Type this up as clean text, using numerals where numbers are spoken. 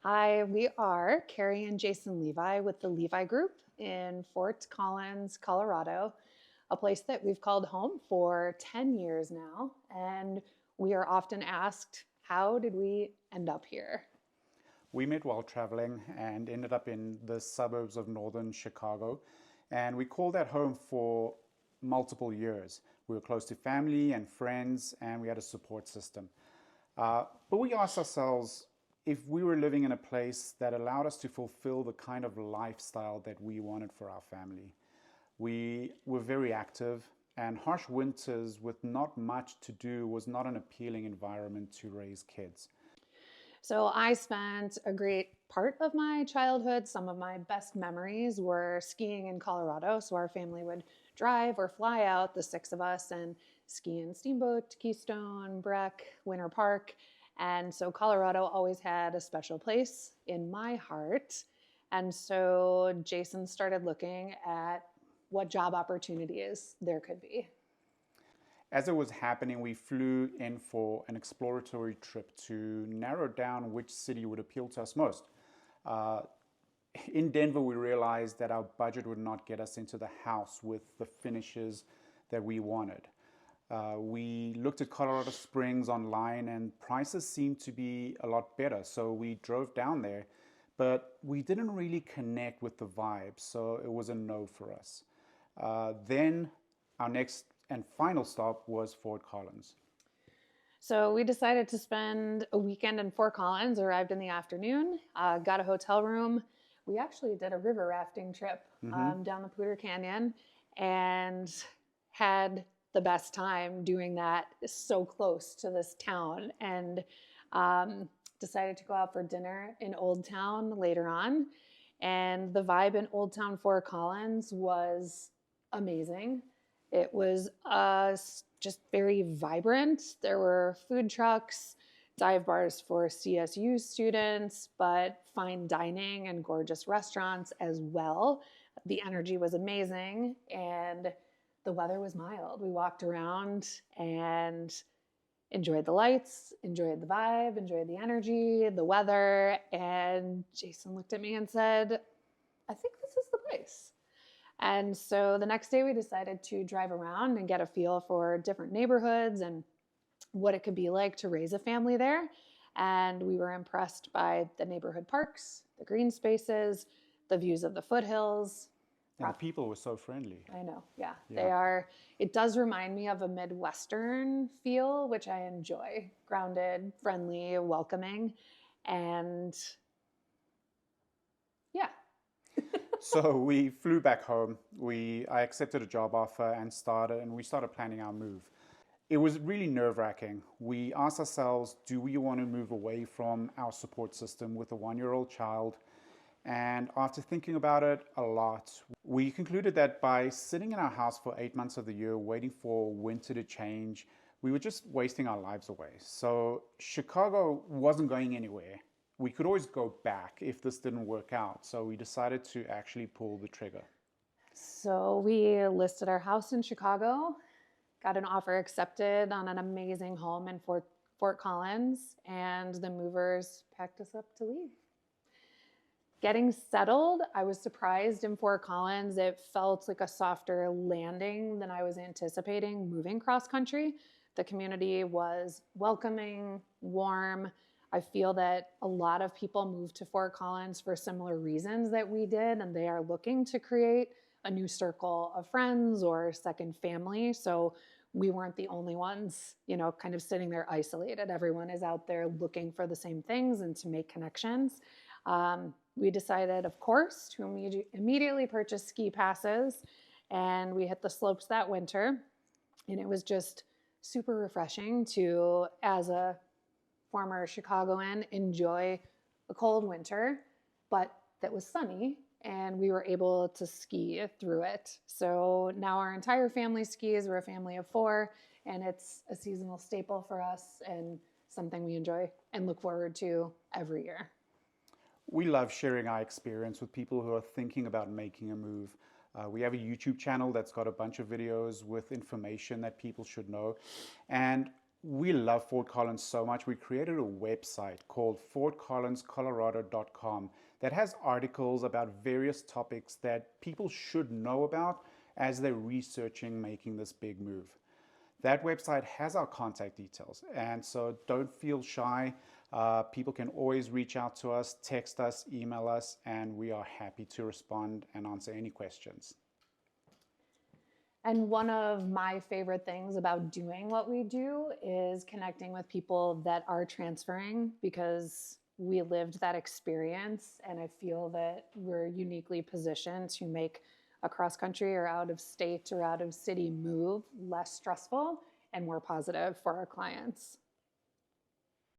We are Carrie and Jason Levi with the Levi Group in Fort Collins, Colorado, a place that we've called home for 10 years now. And we are often asked, how did we end up here? We met while traveling and ended up in the suburbs of northern Chicago. And we called that home for multiple years. We were close to family and friends, and we had a support system. But we asked ourselves if we were living in a place that allowed us to fulfill the kind of lifestyle that we wanted for our family. We were very active, and harsh winters with not much to do was not an appealing environment to raise kids. So I spent a great part of my childhood. Some of my best memories were skiing in Colorado. So our family would drive or fly out, the six of us, and ski in Steamboat, Keystone, Breck, Winter Park. And so Colorado always had a special place in my heart. And so Jason started looking at what job opportunities there could be. As it was happening, we flew in for an exploratory trip to narrow down which city would appeal to us most. In Denver, we realized that our budget would not get us into the house with the finishes that we wanted. We looked at Colorado Springs online and prices seemed to be a lot better. So we drove down there, but we didn't really connect with the vibe. So it was a no for us. Then our next and final stop was Fort Collins. So we decided to spend a weekend in Fort Collins, arrived in the afternoon, got a hotel room. We actually did a river rafting trip down the Poudre Canyon and had the best time doing that so close to this town, and decided to go out for dinner in Old Town later on. And the vibe in Old Town Fort Collins was amazing. It was just very vibrant. There were food trucks, dive bars for CSU students, but fine dining and gorgeous restaurants as well. The energy was amazing and the weather was mild. We walked around and enjoyed the lights, enjoyed the vibe, enjoyed the energy, the weather. And Jason looked at me and said, I think this is the place. And so the next day we decided to drive around and get a feel for different neighborhoods and what it could be like to raise a family there. And we were impressed by the neighborhood parks, the green spaces, the views of the foothills. And the people were so friendly. I know, yeah. They are. It does remind me of a Midwestern feel, which I enjoy. Grounded, friendly, welcoming, and yeah. So we flew back home. I accepted a job offer and we started planning our move. It was really nerve-wracking. We asked ourselves, do we want to move away from our support system with a 1-year-old child? And after thinking about it a lot, we concluded that by sitting in our house for 8 months of the year, waiting for winter to change, we were just wasting our lives away. So Chicago wasn't going anywhere. We could always go back if this didn't work out. So we decided to actually pull the trigger. So we listed our house in Chicago, got an offer accepted on an amazing home in Fort Collins, and the movers packed us up to leave. Getting settled, I was surprised in Fort Collins. It felt like a softer landing than I was anticipating moving cross country. The community was welcoming, warm. I feel that a lot of people moved to Fort Collins for similar reasons that we did, and they are looking to create a new circle of friends or second family. So we weren't the only ones, kind of sitting there isolated. Everyone is out there looking for the same things and to make connections. We decided, of course, to immediately purchase ski passes, and we hit the slopes that winter. And it was just super refreshing to, as a former Chicagoan, enjoy a cold winter, but that was sunny, and we were able to ski through it. So now our entire family skis. We're a family of 4, and it's a seasonal staple for us and something we enjoy and look forward to every year. We love sharing our experience with people who are thinking about making a move. We have a YouTube channel that's got a bunch of videos with information that people should know. And We love Fort Collins so much. We created a website called fortcollinscolorado.com that has articles about various topics that people should know about as they're researching making this big move. That website has our contact details, and so don't feel shy. People can always reach out to us, text us, email us, and we are happy to respond and answer any questions. And one of my favorite things about doing what we do is connecting with people that are transferring, because we lived that experience. And I feel that we're uniquely positioned to make a cross country or out of state or out of city move less stressful and more positive for our clients.